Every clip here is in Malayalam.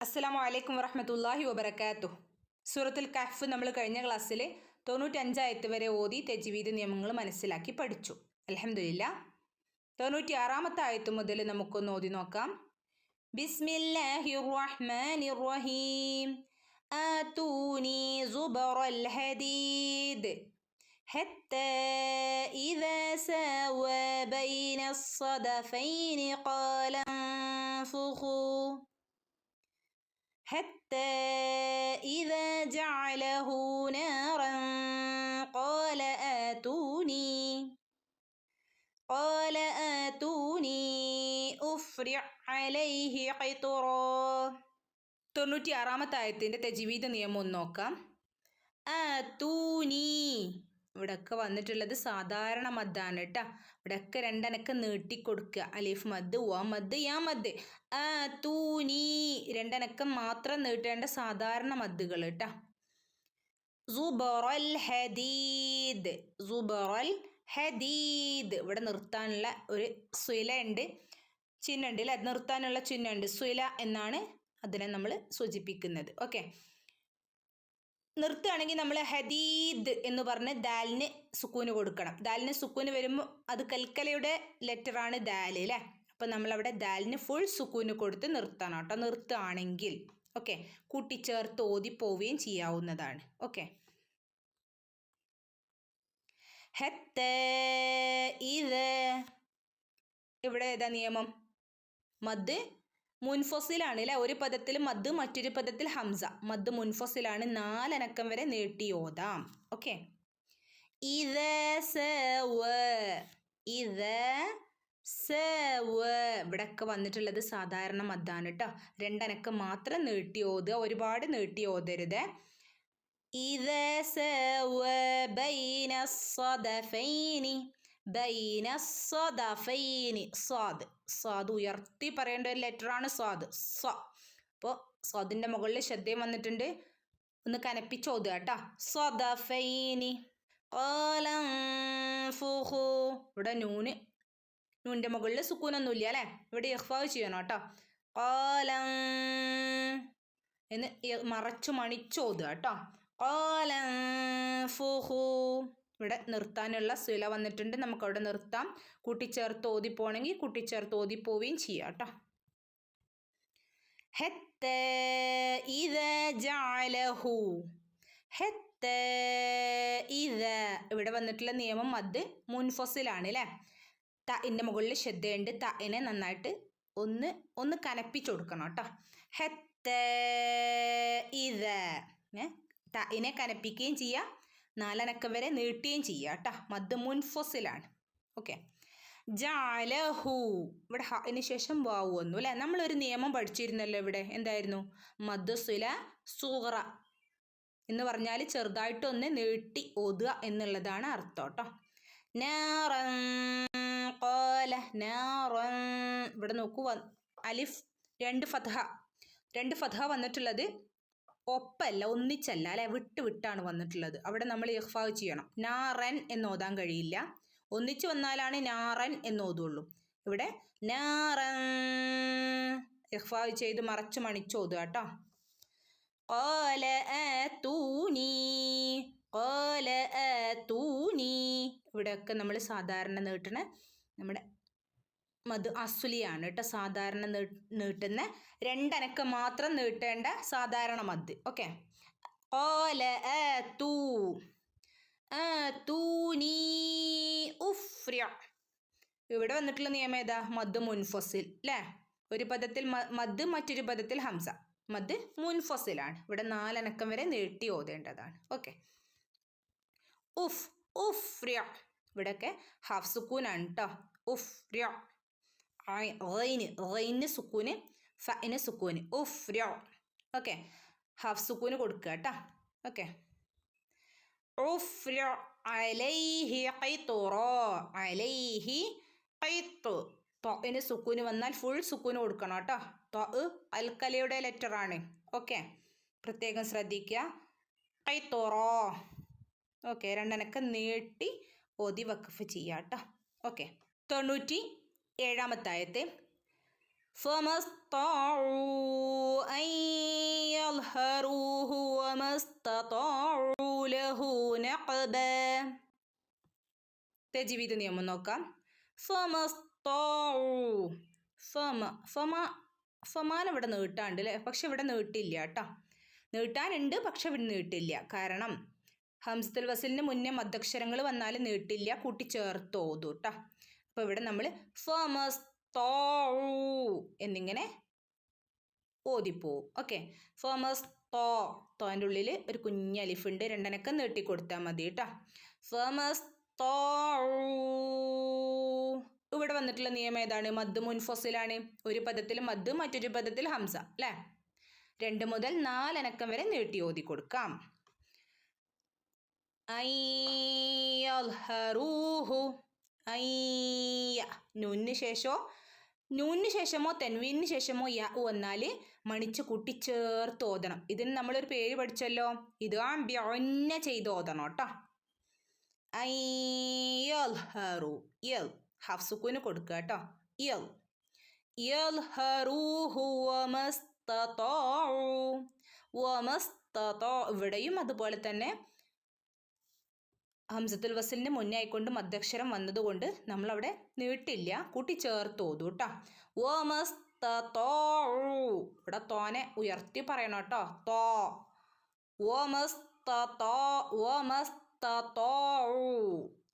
അസ്സലാമു അലൈക്കും വറഹ്മത്തുള്ളാഹി വബറകാതുഹു. സൂറത്തുൽ കഹ്ഫ് നമ്മൾ കഴിഞ്ഞ ക്ലാസ്സിൽ 95 ആയത്ത് വരെ ഓതി തജ്വീദ് നിയമങ്ങൾ മനസ്സിലാക്കി പഠിച്ചു. അൽഹംദുലില്ലാഹ്. 96-ാമത്തെ ആയത്ത് മുതൽ നമുക്കൊന്ന് ഓതി നോക്കാം. ബിസ്മില്ലാഹിർ റഹ്മാനിർ റഹീം. ആതൂനി സുബറൽ ഹദീദ് ഹത്താ ഇദാ സവാ ബൈനസ് സദഫൈനി ഖാല അൻഫുഖൂ حتى إذا جعله نارا قال آتوني أفرغ عليه قطرا. 96-ാമത്തെ ആയത്തിൻ്റെ തജ്വീദ് നിയമം ഒന്ന് നോക്കാം. ആതൂനി ഇവിടെയൊക്കെ വന്നിട്ടുള്ളത് സാധാരണ മദ്ദാണ് കേട്ടോ. ഇവിടെയൊക്കെ രണ്ടനക്ക് നീട്ടിക്കൊടുക്കുക. അലിഫ് മദ്, വ മദ്, യാ മദ്. ആതൂനി രണ്ടനക്കം മാത്രം നീട്ടേണ്ട സാധാരണ മദ്ദുകൾ കേട്ടോ. സുബറൽ ഹദീദ്, സുബറൽ ഹദീദ്. ഇവിടെ നിർത്താനുള്ള ഒരു സുല ഉണ്ട്, ചിഹ്നമുണ്ട് അല്ലേ? നിർത്താനുള്ള ചിഹ്നമുണ്ട്. സുല എന്നാണ് അതിനെ നമ്മൾ സൂചിപ്പിക്കുന്നത്. ഓക്കെ, നിർത്തുകയാണെങ്കിൽ നമ്മൾ ഹദീദ് എന്ന് പറഞ്ഞ് ദാലിന് സുക്കൂന് കൊടുക്കണം. ദാലിന് സുക്കൂന് വരുമ്പോൾ അത് കൽക്കലയുടെ ലെറ്ററാണ് ദാല് അല്ലേ? അപ്പം നമ്മളവിടെ ദാലിന് ഫുൾ സുക്കൂന് കൊടുത്ത് നിർത്തണം കേട്ടോ. നിർത്തുകയാണെങ്കിൽ ഓക്കെ, കൂട്ടിച്ചേർത്ത് ഓതി പോവുകയും ചെയ്യാവുന്നതാണ്. ഓക്കെ, ഇവിടെ ഏതാ നിയമം? മദ് മുൻഫസിലാണ് അല്ലേ? ഒരു പദത്തിൽ മദ്, മറ്റൊരു പദത്തിൽ ഹംസ. മദ് മുൻഫസിലാണ്. 4 അനക്കം വരെ നീട്ടി ഓതാം. ഓക്കെ, ഇവിടെയൊക്കെ വന്നിട്ടുള്ളത് സാധാരണ മദ്ദാണ് കേട്ടോ. 2 അനക്കം മാത്രം നീട്ടി ഓതുക, ഒരുപാട് നീട്ടി ഓതരുത്. സ്വാദ് ഉയർത്തി പറയേണ്ട ഒരു ലെറ്ററാണ് സ്വാദ്. അപ്പോൾ സ്വാദിൻ്റെ മുകളിൽ ശ്രദ്ധയും വന്നിട്ടുണ്ട്. ഒന്ന് കനപ്പിച്ച് ഓതുക കേട്ടോ. സ്വദഫൈനി. ഇവിടെ നൂൻ്റെ മുകളിൽ സുക്കൂനൊന്നുമില്ല അല്ലേ? ഇവിടെ ഇഖ്ഫാവ് ചെയ്യണം കേട്ടോ. എന്ന് മറച്ചു മണിച്ച് ഓതുക കേട്ടോ. ഇവിടെ നിർത്താനുള്ള സുല വന്നിട്ടുണ്ട്. നമുക്കവിടെ നിർത്താം. കൂട്ടിച്ചേർത്ത് ഓതിപ്പോണെങ്കിൽ കൂട്ടിച്ചേർത്ത് ഓതിപ്പോവുകയും ചെയ്യാം കേട്ടോ. ഇവിടെ വന്നിട്ടുള്ള നിയമം മദ് മുൻഫസിലാണ് അല്ലേ? തഇൻ്റെ മുകളിൽ ശ്രദ്ധയുണ്ട്. തഇനെ നന്നായിട്ട് ഒന്ന് കനപ്പിച്ചു കൊടുക്കണം കേട്ടോ. തഇനെ കനപ്പിക്കുകയും ചെയ്യാം, 4 അനക്കം വരെ നീട്ടുകയും ചെയ്യുക കേട്ടോ. മദ് മുൻഫസിലാണ്. ഓക്കെ, ജഅലഹു. ഇവിടെ ഹഇന് ശേഷം വാവ് വന്നു അല്ലേ? നമ്മളൊരു നിയമം പഠിച്ചിരുന്നല്ലോ ഇവിടെ. എന്തായിരുന്നു? മദ് സുല സുഗ്റ എന്ന് പറഞ്ഞാൽ ചെറുതായിട്ടൊന്ന് നീട്ടി ഓതുക എന്നുള്ളതാണ് അർത്ഥം കേട്ടോ. നാറൻ ഖാല നാറൻ. ഇവിടെ നോക്കൂ, അലിഫ് 2 ഫത്ഹ വന്നിട്ടുള്ളത് ഒപ്പല്ല, ഒന്നിച്ചല്ല അല്ലെ? വിട്ടാണ് വന്നിട്ടുള്ളത്. അവിടെ നമ്മൾ ഇഖ്ഫാവ് ചെയ്യണം. നാറൻ എന്ന് ഓതാൻ കഴിയില്ല. ഒന്നിച്ച് വന്നാലാണ് നാറൻ എന്ന് ഓതുള്ളൂ. ഇവിടെ നാറൻ ഇഖ്ഫാവ് ചെയ്ത് മറച്ചു മണിച്ച് ഓതുക കേട്ടോ. ഖാല ആതൂനി. ഇവിടെയൊക്കെ നമ്മൾ സാധാരണ നീട്ടണ നമ്മുടെ മദ് അസുലിയാണ് കേട്ടോ. സാധാരണ നീട്ടുന്ന 2 അനക്കം മാത്രം നീട്ടേണ്ട സാധാരണ മദ്. ഓക്കെ, ഇവിടെ വന്നിട്ടുള്ള നിയമം ഏതാ? മദ് മുൻഫസിൽ അല്ലേ? ഒരു പദത്തിൽ മദ്, മറ്റൊരു പദത്തിൽ ഹംസ. മദ് മുൻഫസിലാണ്. ഇവിടെ 4 അനക്കം വരെ നീട്ടി ഓതേണ്ടതാണ്. ഓക്കെ, ഇവിടെയൊക്കെ ഹാഫ് സുക്കൂനാണ് കേട്ടോ. റൈന് സുക്കൂന്, ഫഇന് സുക്കൂന്. ഓക്കെ, ഹാഫ് സുക്കൂന് കൊടുക്കുക കേട്ടോ. ഓക്കെ, ന് സുക്കൂന് വന്നാൽ ഫുൾ സുക്കൂന് കൊടുക്കണം കേട്ടോ. അൽക്കലയുടെ ലെറ്ററാണ്. ഓക്കെ, പ്രത്യേകം ശ്രദ്ധിക്കുക. ഓക്കെ, 2 അനക്കം നീട്ടി ഓതി വഖഫ് ചെയ്യുക കേട്ടോ. ഓക്കെ, 97-ാമത്തെ ആയത്ത്. فما استطاعوا أن يظهروه وما استطاعوا له نقبا. തജ്വീദ് നിയമം നോക്കാം. ഫമാൻ ഇവിടെ നീട്ടാണ്ട് അല്ലേ, പക്ഷെ ഇവിടെ നീട്ടില്ല കേട്ടോ. നീട്ടാനുണ്ട് പക്ഷെ ഇവിടെ നീട്ടില്ല. കാരണം ഹംസത്തുൽ വസ്ലിന് മുന്നേ മദ്ദക്ഷരങ്ങൾ വന്നാൽ നീട്ടില്ല, കൂട്ടിച്ചേർത്ത് ഓതു കേട്ടോ. അപ്പോൾ ഇവിടെ നമ്മൾ എന്നിങ്ങനെ ഓതിപ്പോവും. ഓക്കെ, തോൻ്റെ ഉള്ളിൽ ഒരു കുഞ്ഞ് അലിഫുണ്ട്, രണ്ടനക്കം നീട്ടി കൊടുത്താൽ മതി കേട്ടോ. ഇവിടെ വന്നിട്ടുള്ള നിയമം ഏതാണ്? മദ് മുൻഫസിലാണ്. ഒരു പദത്തിൽ മദ്, മറ്റൊരു പദത്തിൽ ഹംസ അല്ലേ. 2 മുതൽ 4 അനക്കം വരെ നീട്ടി ഓതി കൊടുക്കാം. നൂനിന് ശേഷമോ തെൻവീനിന് ശേഷമോ യാ വന്നാൽ മണിച്ച് കൂട്ടിച്ചേർത്ത് ഓതണം. ഇതിന് നമ്മളൊരു പേര് പഠിച്ചല്ലോ, ഇത് ബ്യൊന്നെ ചെയ്ത് ഓതണം കേട്ടോ. ഹഫ്സുക്കൂന് കൊടുക്കുക കേട്ടോ. ഇവിടെയും അതുപോലെ തന്നെ ഹംസത്തുൽ വസ്ലിന് മുന്നേ ആയിക്കൊണ്ട് മദ്ദക്ഷരം വന്നതുകൊണ്ട് നമ്മളവിടെ നീട്ടില്ല, കൂട്ടിച്ചേർത്ത് ഓതു കേട്ടോ. ഇവിടെ തോനെ ഉയർത്തി പറയണം കേട്ടോ.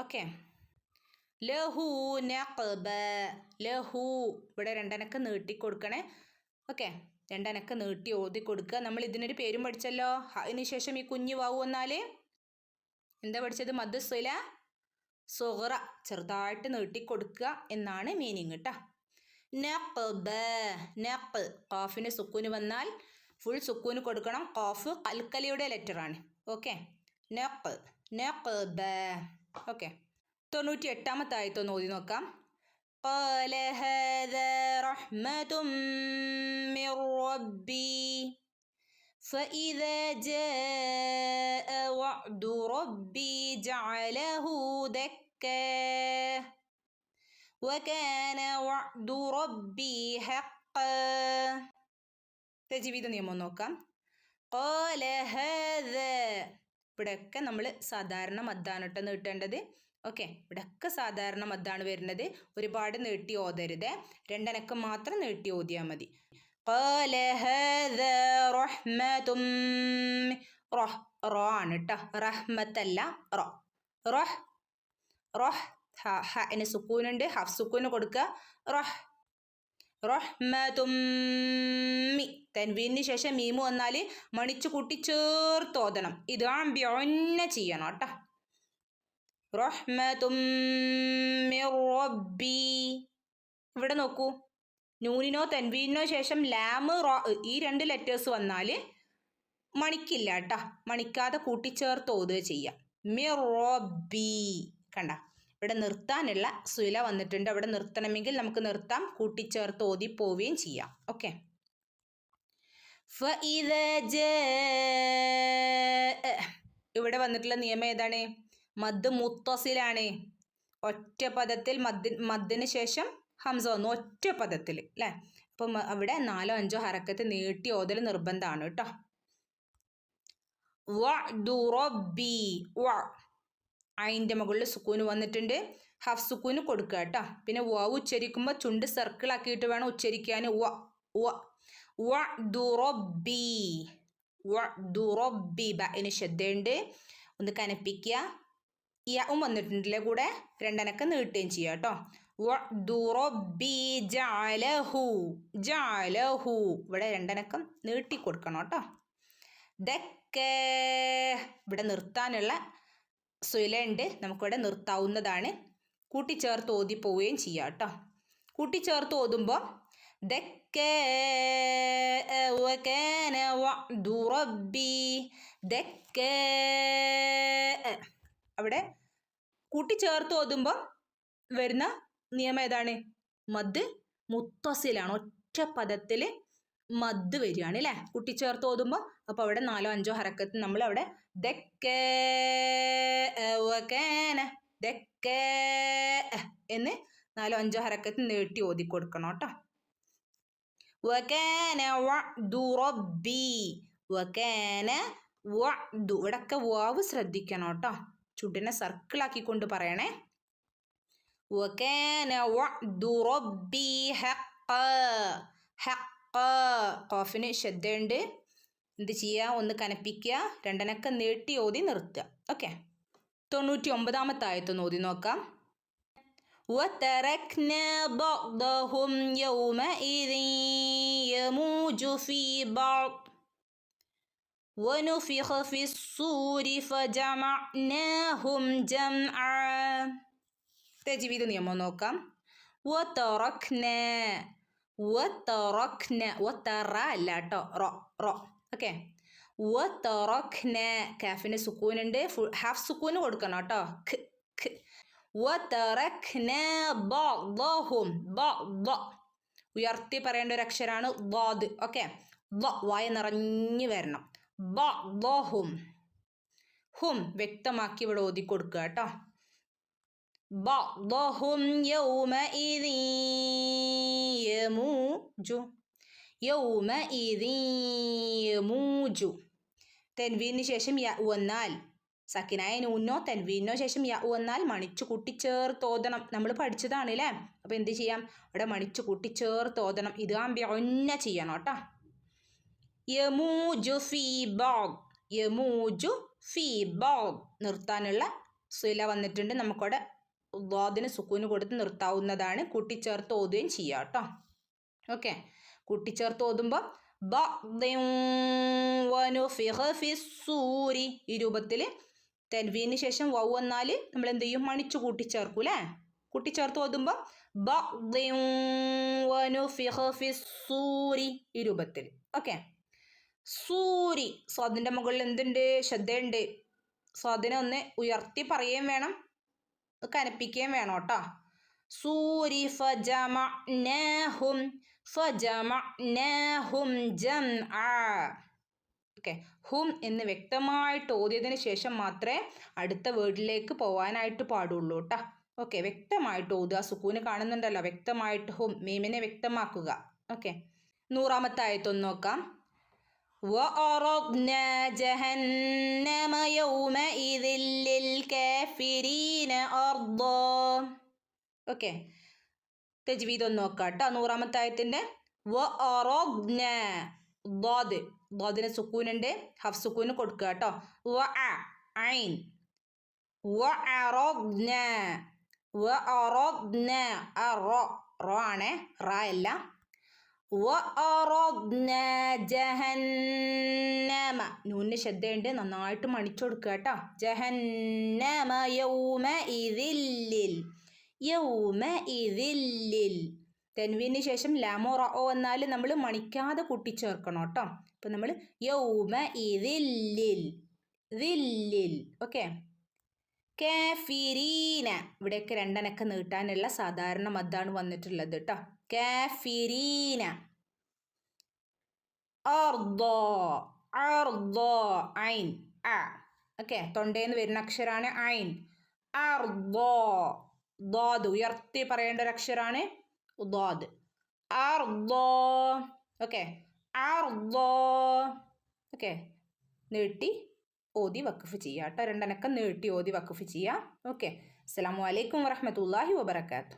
ഓക്കെ. ലഹു നഖബ. ലഹു ഇവിടെ 2 അനക്കം നീട്ടി കൊടുക്കണേ. ഓക്കെ, 2 അനക്കം നീട്ടി ഓതി കൊടുക്കുക. നമ്മൾ ഇതിനൊരു പേരും പഠിച്ചല്ലോ. അതിന് ശേഷം ഈ കുഞ്ഞു വാവു വന്നാൽ എന്താ പഠിച്ചത്? മദ് സുല സുഗ്റ, ചെറുതായിട്ട് നീട്ടി കൊടുക്കുക എന്നാണ് മീനിങ് കേട്ടോ. നഖബ. നഖ് ഖാഫിന് സുക്കൂന് വന്നാൽ ഫുൾ സുക്കൂന് കൊടുക്കണം. ഖാഫ് കൽക്കലിയുടെ ലെറ്ററാണ്. ഓക്കെ, നഖ് നഖബ. ഓക്കെ, 98ാമത്തെ ആയത്തൊന്ന് ഓതി നോക്കാം. قال هذا رحمة من ربي فإذا جاء وعد ربي جعله دكا وكان وعد ربي حقا. തജ്വീദ് നിയമം നോക്കാം. قال هذا ഇവിടെയൊക്കെ നമ്മൾ സാധാരണ മദ്ദാണ് കേട്ടോ നീട്ടേണ്ടത്. ഓക്കെ, ഇവിടെയൊക്കെ സാധാരണ മദ്ദാണ് വരുന്നത്. ഒരുപാട് നീട്ടി ഓതരുത്, 2 അനക്കം മാത്രം നീട്ടി ഓതിയാൽ മതി. قال هذا رحمة റോ ആണ് കേട്ടോ, റഹ്മത്തല്ല റോ. റോഹ് ഹന് സുക്കൂനുണ്ട്, ഹഫ് സുക്കൂന് കൊടുക്കുക. റഹ്മതുമ്മി. തൻവീനിന് ശേഷം മീമു വന്നാൽ മണിച്ചു കൂട്ടി ചേർത്ത് ഓതണം. ഇത് ബ്യൊന്നെ ചെയ്യണം കേട്ടോ. റഹ്മതുമ്മി റബ്ബി. ഇവിടെ നോക്കൂ, നൂനിനോ തൻവീനിനോ ശേഷം ലാമ് റോ ഈ 2 ലെറ്റേഴ്സ് വന്നാൽ മണിക്കില്ല കേട്ടോ. മണിക്കാതെ കൂട്ടിച്ചേർത്ത് ഓതുക ചെയ്യാം. മിറബി. കണ്ട, ഇവിടെ നിർത്താനുള്ള സുല വന്നിട്ടുണ്ട്. അവിടെ നിർത്തണമെങ്കിൽ നമുക്ക് നിർത്താം, കൂട്ടിച്ചേർത്ത് ഓതി പോവുകയും ചെയ്യാം. ഓക്കെ. ഇവിടെ വന്നിട്ടുള്ള നിയമം ഏതാണ്? മദ് മുത്തസിലാണ്. ഒറ്റ പദത്തിൽ മദ്ദിന് ശേഷം ഹംസ വന്നു, ഒറ്റ പദത്തിൽ അല്ലേ. അപ്പം അവിടെ 4 5 ഹറക്കത്ത് നീട്ടി ഓതൽ നിർബന്ധമാണ് കേട്ടോ. അതിൻ്റെ മുകളിൽ സുക്കൂന് വന്നിട്ടുണ്ട്, ഹഫ് സുക്കൂന് കൊടുക്കുക കേട്ടോ. പിന്നെ വാവ് ഉച്ചരിക്കുമ്പോൾ ചുണ്ട് സർക്കിൾ ആക്കിയിട്ട് വേണം ഉച്ചരിക്കാൻ. ബിന് ശ്രദ്ധയുണ്ട്, ഒന്ന് കനപ്പിക്കുക. യാവും വന്നിട്ടുണ്ടല്ലേ കൂടെ, 2 അനക്കം നീട്ടുകയും ചെയ്യുക കേട്ടോ. ഇവിടെ 2 അനക്കം നീട്ടി കൊടുക്കണം കേട്ടോ. ഇവിടെ നിർത്താനുള്ള സുലയുണ്ട്, നമുക്കിവിടെ നിർത്താവുന്നതാണ്. കൂട്ടിച്ചേർത്ത് ഓതി പോവുകയും ചെയ്യാം കേട്ടോ. കൂട്ടിച്ചേർത്ത് ഓതുമ്പോൾ അവിടെ കൂട്ടിച്ചേർത്ത് ഓതുമ്പോൾ വരുന്ന നിയമം ഏതാണ്? മദ് മുത്തസിലാണ്. ഒറ്റ പദത്തിൽ മദ് വരികയാണ് അല്ലേ, കൂട്ടിച്ചേർത്ത് ഓതുമ്പോൾ. അപ്പോൾ അവിടെ 4 5 ഹറക്കത്ത് നമ്മൾ അവിടെ എന്ന് 4 5 ഹറക്കത്ത് നീട്ടി ഓതി കൊടുക്കണം കേട്ടോ. വകാന വഅദു. ഇവിടൊക്കെ വാവ് ശ്രദ്ധിക്കണം കേട്ടോ. ചുണ്ടിനെ സർക്കിളാക്കിക്കൊണ്ട് പറയണേ. വകാന വഅദു റബ്ബി ഹഖ്ഖ. ഹഖ്ഖ. ഖാഫിന് ശബ്ദമുണ്ട്. എന്ത് ചെയ്യുക? ഒന്ന് കനപ്പിക്കുക, രണ്ടനക്കം നീട്ടി ഓതി നിർത്തുക. ഓക്കെ. 99-ാമത്തെ ആയത്തൊന്ന് ഓതി നോക്കാം. وَتَرَكْنَا بَعْضَهُمْ يَوْمَئِذٍ يَمُوجُ فِي بَعْضٍ وَنُفِخَ فِي الصُّورِ فَجَمَعْنَاهُمْ جَمْعًا. തജ്വീദ് നിയമം നോക്കാം. وَتَرَكْنَا. وَتَرَكْنَا. وَتَرَ അല്ല കേട്ടോ, റോ. ഓക്കെ. വതറക്ന. കാഫിന് സുക്കൂനുണ്ട്, ഹാഫ് സുക്കൂന് കൊടുക്കണം കേട്ടോ. വതറക്ന ബഅദഹും. ഉയർത്തി പറയേണ്ട ഒരു അക്ഷരാണ് ളാദ്. ഓക്കെ. വായ നിറഞ്ഞു വരണം. ബഅദഹും. ഹും വ്യക്തമാക്കി ഇവിടെ ഓതി കൊടുക്കുക കേട്ടോ. ബഅദഹും യൗമഇദിൻ യമൂജു. യൗമഇദിൻ യമൂജു. തൻവീനു ശേഷം യ വന്നാൽ, സക്കിനായ നൂനോ തൻവീനോ ശേഷം യ വന്നാൽ മണിച്ചു കൂട്ടിച്ചേർത്ത് ഓതണം. നമ്മൾ പഠിച്ചതാണ് അല്ലേ. അപ്പോൾ എന്ത് ചെയ്യാം? ഇവിടെ മണിച്ചു കൂട്ടിച്ചേർത്ത് ഓതണം. ഇത് ഒന്ന ചെയ്യണം കേട്ടോ. യമൂജു ഫീ ബഅദ്. യമൂജു ഫീ ബഅദ്. നിർത്താനുള്ള സില വന്നിട്ടുണ്ട്. നമുക്കവിടെ ളാദിന് സുക്കൂന് കൊടുത്ത് നിർത്താവുന്നതാണ്. കൂട്ടിച്ചേർത്ത് ഓതുകയും ചെയ്യാം കേട്ടോ. ഓക്കെ. കൂട്ടിച്ചേർത്ത് ഓതുമ്പോൾ വനുഫിഖ ഫിസ്സൂരി. ഈ രൂപത്തിൽ തൻവീന് ശേഷം വൗ വന്നാൽ നമ്മൾ എന്ത് ചെയ്യും? മണിച്ചു കൂട്ടിച്ചേർക്കും അല്ലേ. കൂട്ടിച്ചേർത്ത് ഓതുമ്പോൾ വനുഫിഖ ഫിസ്സൂരി. ഈ രൂപത്തിൽ. ഓക്കെ. സൂരി. സ്വാദിൻ്റെ മുകളിൽ എന്തുണ്ട്? ശ്രദ്ധയുണ്ട്. സ്വാദിനെ ഒന്ന് ഉയർത്തി പറയുകയും വേണം, കനപ്പിക്കുകയും വേണം കേട്ടോ. സൂരി ഫജമഅനാഹും. ഫജമഅനാഹും ജംഅ. ഓക്കെ. ഹും എന്ന് വ്യക്തമായിട്ട് ഓതിയതിന് ശേഷം മാത്രമേ അടുത്ത വേർഡിലേക്ക് പോകാനായിട്ട് പാടുള്ളൂ കേട്ടോ. ഓക്കെ. വ്യക്തമായിട്ട് ഓതുക. സുക്കൂന് കാണുന്നുണ്ടല്ലോ, വ്യക്തമായിട്ട് ഹും മീമിനെ വ്യക്തമാക്കുക. ഓക്കെ. 100-ാമത്തെ ആയത്തൊന്ന് നോക്കാം. وَعَرَضْنَا جَهَنَّمَ يَوْمَئِذٍ لِلْكَافِرِينَ عَرْضًا. ഓക്കെ. തജ്വീദ് ഒന്ന് നോക്കാം കേട്ടോ. 100-ാമത്തെ ആയത്തിൻ്റെ വഅറദ്ന. ളാദിന് സുക്കൂനുണ്ട്, ഹഫ് സുക്കൂന് കൊടുക്കുക കേട്ടോ. ഐൻ. വഅറദ്ന. വഅറദ്ന. റോ ആണ്, റ അല്ല. വഅറദ്ന ജഹന്നമ. നൂനിന് ശ്രദ്ധയുണ്ട്, നന്നായിട്ട് മണിച്ചു കൊടുക്കുക കേട്ടോ. ജഹന്നമ യൗമഇദിൽ. യൗമഇദിൽ. തൻവീന് ശേഷം ലാമോ റോ വന്നാൽ നമ്മൾ മണിക്കാതെ കൂട്ടിച്ചേർക്കണം കേട്ടോ. അപ്പം നമ്മൾ യൗമഇദിൽ. ഓക്കെ. കാഫിരീന. ഇവിടെയൊക്കെ രണ്ടനക്ക നീട്ടാനുള്ള സാധാരണ മദ്ദാണ് വന്നിട്ടുള്ളത് കേട്ടോ. കാഫിരീന. അർദോ. അർദോ. ഐൻ. അ. ഓക്കെ. തൊണ്ടേന്ന് വരുന്ന അക്ഷരാണ് ഐൻ. അർദോ. ളാദ് ഉയർത്തി പറയേണ്ട ഒരു അക്ഷരാണ് ളാദ്. അർദോ. ഓക്കെ. അർദോ. ഓക്കെ. നീട്ടി ഓതി വഖഫ് ചെയ്യുക കേട്ടോ. രണ്ടനക്കം നീട്ടി ഓതി വഖഫ് ചെയ്യുക. ഓക്കെ. അസ്സലാമു അലൈക്കും വറഹ്മത്തുള്ളാഹി വബറകാതുഹു.